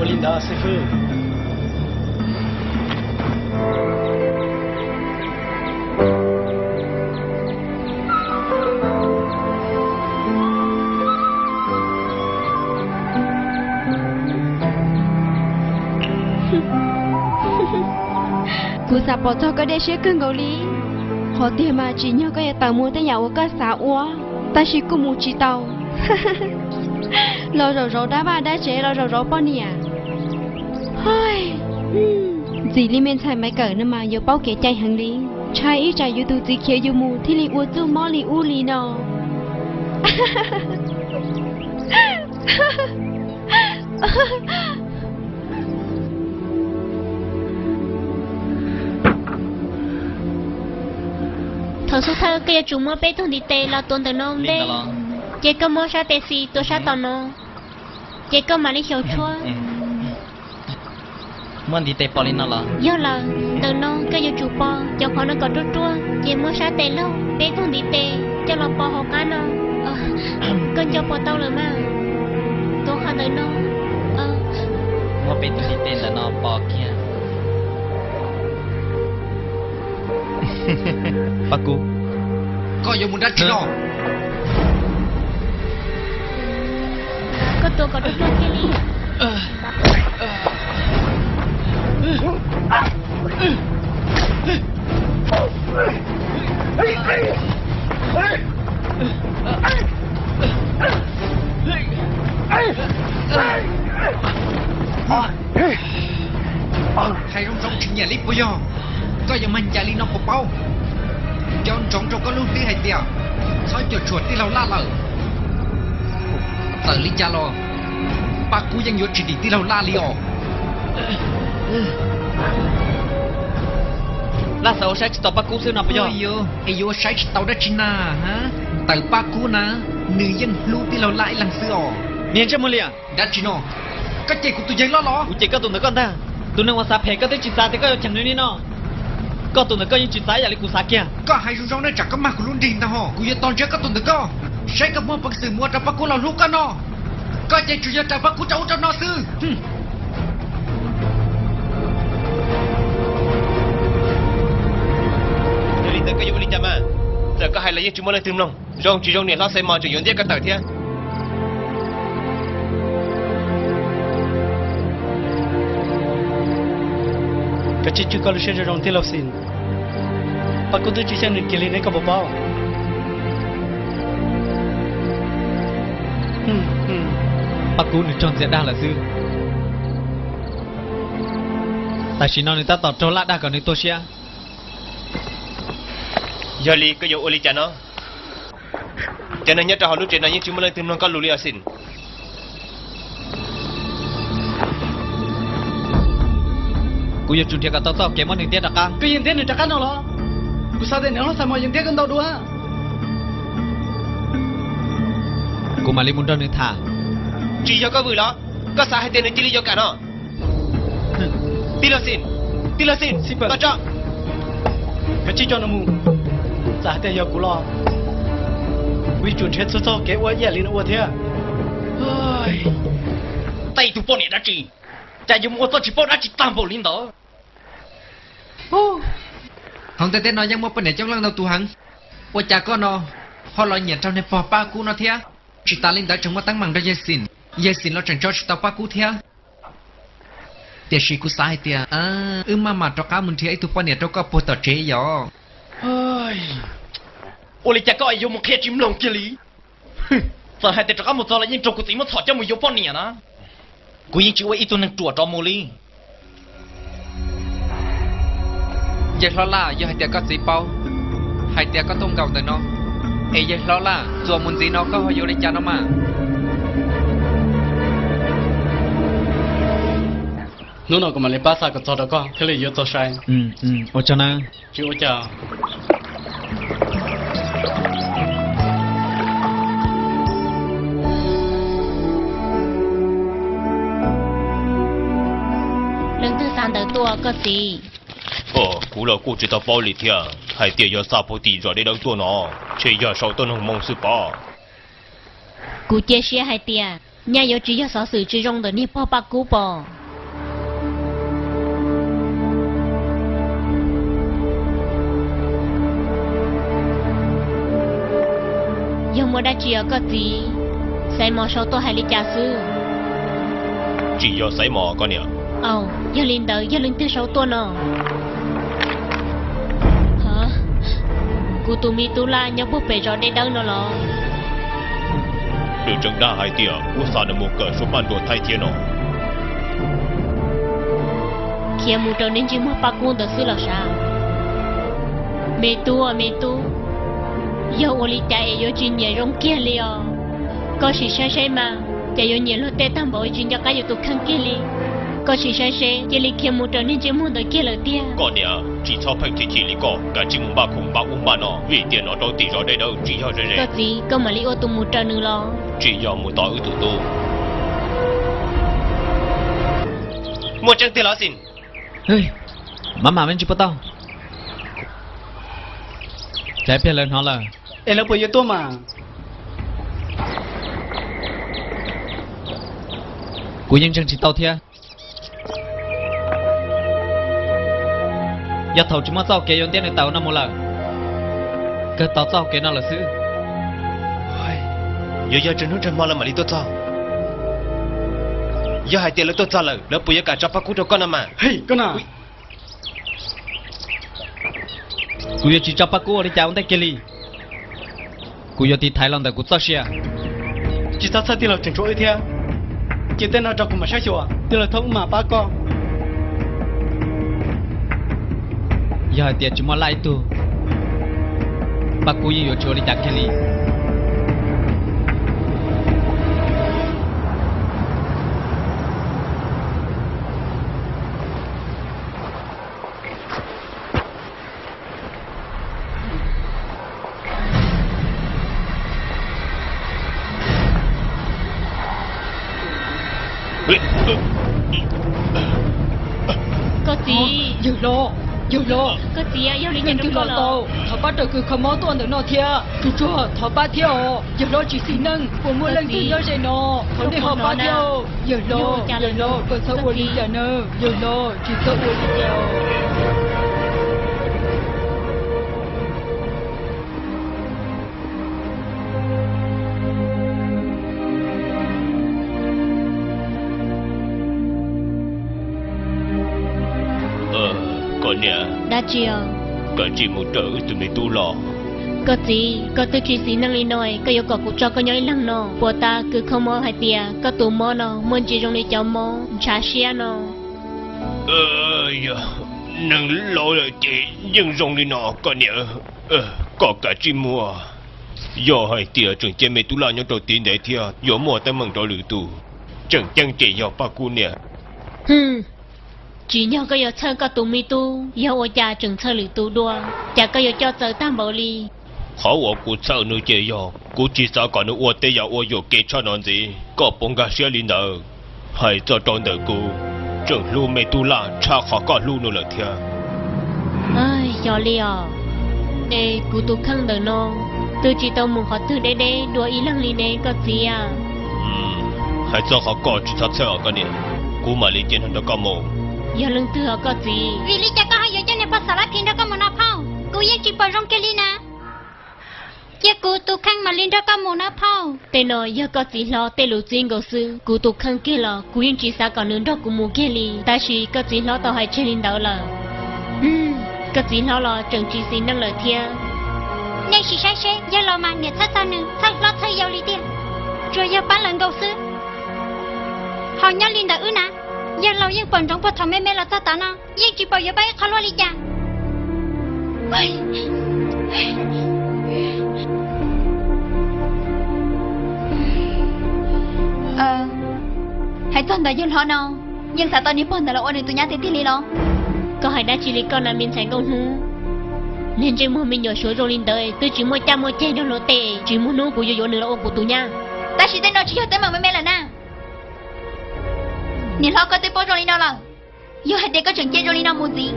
布琳达师傅。กูสาปอทอก็ได้เชื่อเกินเกาหลีพอเตียมาจีเนาะก็อย่าตามมัวแต่อย่าว่าก็สาอัวแต่ชิกูมูจีเตาเราได้บ้าได้เจ๊เราป้อเนี่ยเฮ้ยจีลิเมนใช่ไหมเกิดนั่นมาอยู่เป้าเก๋ใจหังลิงชายอีใจอยู่ตูจีเขียวอยู่มูที่ลีอัวจู้มอลีอูลีนอthằng số thơ kia chúng mua bé thùng đi tê là tuần từ nông đây chỉ có mua sa tê xì tôi sa tao nông chỉ có mà đi hiểu chua muốn đi tê bỏ lên nào do là từ nông cái yêu chủ bò cho họ nó còn chua chỉ mua sa tê lâu bé thùng đi tê cho nó bò học cá nó con cho bò tao rồi mà tôi khai từ nông mua bé thùng đi tê là nó bò kia Paku kau yang muda cino có tôi còn chua kia đi hay rong rong chừng nhà lip bây giờก็ยังมันใจลีน้องเป้าย้อนจงก็ลูกที่ให้เดียวเขาจุดชวนที่เราล่าเลยเตอร์ลิจาโลปากูยังหยุดฉีดที่เราล่าลีออกล่าเสาใช้ต่อปากูซื้อหนับไปย่อไอโยใช้เตาได้ชินาฮะแต่ปากูนะหนึ่งยังลูกที่เราล่าหลังซื้อออกเมียนใช่มั้ยเนี่ยดัชชิโนก็เจ๊กูตัวยังล้อล้อกูเจ๊ก็ตุ่นตะก้อนท่าตุ่นในวันซาเพก็ได้จิตใจแต่ก็chẳng nơiนี้เนาะก็ตุ่นตะก้อนยังจิตใจอย่าเลยกูสาเกียก็ให้รุ่งๆได้จากก็มาคุณรุ่นดินนะฮะกูยังตอนเช้าก็ตุ่นตะก้อใช้กับมัวปักสื่อมัวแต่ปากูเราลูกกันเนาะก็เจ๊จุยแต่ปากูจะเอาเจ้าเนาะซื้อJadi tak kaya boleh jam ah. Tak kaya lagi cuma nak tim long. Jong jong ni lah saya mau jong dia kata dia. Kecil juga lu saya orang telau sin. Aku tu cuma nak kili ni kau bawa. Paku ni chọn sẽ đa là sư. Tại chỉ nói người ta tỏ trâu lạ đa còn người tôi xia. Jadi kaya boleh jam ah. Jangan nyata halu jangan nyata cuma nak tim long kalau lihat sin.กูอยากจุดเดียวกับต่อเกมมันหนึ่งเดียวดักกัง Kau yang dia ni cakap nolo. Ku sadar ni orang sama yang dia kan tahu dua. กูมาลิมุนดอนหนึ่งท่า Chỉ cho có vừa đó. Có sao hay tiền này chỉ cho cả nó. Tila sin. Có cho. Kecil cho namu. Zah dia ya gula. Wei chuẩn chết số kế qua nhà liền qua thế. tay tụ bọn này đã chỉ chả dùng ô tô chỉ bọn đã chỉ tam bộ lính đó Hồng tê nói yang mau pendet trong lăng đầu tu hằng. Ôi cha con nó, họ lo nhận trong này phò pa cú nó thia. Chỉ ta linh đã trong mắt tăng bằng ra Yesin lo chẳng cho chỉ tao pa cú thia. Tiệt sĩ cú sai tiệt. Mà cho cá mình thia ấy tu pendet cho có bột tờ chế gió. ô lấy chả có ai dùng một khe chim lồng kia lý giờ hai tên cho một giờ là những trâu của tí mà thọ cho một yếu bọn nè nóกูยังชื่อว่าอีตัวนึงตัวจอมูลี่ Giờ lo là giờ hai tiệt có gì bao. Hai tiệt có tông cầu từ nó. Ê giờ lo là chùa muốn gì nó có hơi vô đây cha nó mà. Nó nào cũng mà lấy ba sa cái trò đó con, thế là yếu trò sai. ô cho na Chịu chào. lần thứ三的多个gì Cú là cú chỉ tao bao lì thia. Hai tiền giờ sao bao tiền rồi để đâu tua nó. Chỉ giờ sau tôi không mong sự bỏ. cú chia sẻ hai tia nhà yêu chỉ yêu sở sự chỉ trong đời ni po ba cú bò yêu mua đã chỉ ở có gì sai mò số tôi hay đi trả sư chỉ do sấy mò con nhỉ yêu linh đời yêu linh tư số tôi nọ hả cú tụi mi tu la nhau bút bể rõ đây đâu nó lo được trừng đa hai tia u sa nằm một cỡ số ban đồ thay thiên nọ kia mu trâu nên chỉ mua ba cuốn từ xưa là sao mẹ tu yêu ô li chạy yêu chuyện nhẹ rong kia liền có sự sai mà chạy yêu nhẹ lót tê tam bảo chuyện cho cái yêu tụ khăn kia liền có sự sai chỉ li kia mu trâu nên chỉ mua từ kia là tia con nhỉ chỉ cho phép chỉ lý có cả chỉ muốn ba khung ba ba nọ vì tiền nó đâu tỷ rõ đây đâu chỉ cho có gì có mà li ô tụ mu trâu nữa lo chỉ do một tỏi tụ tu một trang tiền lá xin ơi mà mình chỉ bắt tao trái phía lên họ là em là bây giờ tôi mà cô nhân chân chỉ tao thia giờ thầu chúng ta tao kể yon tiền này tao năm một lần cái tao kể nó là xứ giờ chân nó chân mà là mà đi tôi sao giờ hai tiền là tôi sao rồi bây giờ cả cho phát cú cho con nào mà hey con nào cô giờ chỉ cho phát cú đi chào ông ta kia đi cô giờ thì Thái Lan tại cô sao xia chỉ sao thì là chỉnh chỗ ấy thia chỉ tên nó cho cô mà sao chùa thì là thông mà ba con giờ hai tiền chúng mà lại tu ba cô giờ chỗ đi chào kia đi có gì Dư lô có gì à yêu linh mình nhận kêu được lô con tô lo thọ bắt được cứ không máu tuần được nọ thia chú chua thọ ba thiêu dư lô chỉ xin nâng của mua lần thứ nhớ rồi nọ không để họ ba thiêu dư lô còn sao uống đi giờ nơ dư lô chỉ sao uống đi giờ con nhỉ đã chiều cả chỉ một đỡ tụi mình tu lò có gì có tôi chỉ xin năng lên nói có yêu cầu của cho có nhớ lăng nọ bộ ta cứ không mơ hai tia có tụ mơ nọ muốn chỉ trong đi cháu mơ trả xia nọ nâng lỗi là chị nhưng rong đi nọ con nhỉ có cả chỉ mua giờ hai tia trường trên mấy tu la nhau đầu tiên để thia giờ mua tới mừng đầu lử tù chẳng chẳng chỉ giờ ba cu nè chỉ nhau có yêu chơi có tụ mi tu yêu ở nhà trường chơi lử tụ đua chả có yêu cho chơi tam bảo li họ ở cụ sao nữa chơi giờ cụ chỉ sao còn nữa ở đây giờ ở giờ kế cho nó gì có bông gà xia linh đờ hay cho tròn đờ cụ trường lu mấy tu la cha khó có lu nữa là thia ơi giờ liò ê cụ tụ khăng đờ nó tôi chỉ tao muốn họ từ đây đùa ý lăng li này có gì à hay cho họ có chỉ sao chơi ở cái này cụ mà lấy tiền hơn đó có mồ giờ lưng từ họ có gì vì lý cha có hai giờ cho nên bắt salad phim đó có một nắp phao cô yên chỉ bảo rong kia đi nè giờ cô tụ khăn mà lên đó có một nắp phao tên nó giờ có gì lo tên lũ riêng gấu sư cụ tụ khăn kia là cụ yên chỉ sao còn nướng đó cụ mua kia li ta chỉ có gì lo tao hay chơi lên đó là có gì lo trường chỉ xin năng lời thia nên chỉ sai giờ lo mà nhiệt thắt sao nữa thắt lo thay dầu đi tiền rồi giờ bán lần gấu sư họ nhau lên đó nè giờ lâu yên bận trong bữa thằng mẹ là ta nó yên chỉ bảo giờ bay khó lo đi cha hãy tuần đã yên họ nào nhưng sao tao đi bận là ôn tụi nhá thế đi lo có hay đã chỉ lý con là mình thành công hú nên chỉ mua mình nhỏ số rồi lên đời tôi chỉ mua trăm mua chén cho nó tệ chỉ mua nô của yo nữa là ô của tụi nhá ta chỉ tên nó chỉ hiểu tên mà mẹ là na nhìn họ có tên bố rồi đi đâu là giờ hãy để có chuyện chơi rồi đi đâu một gì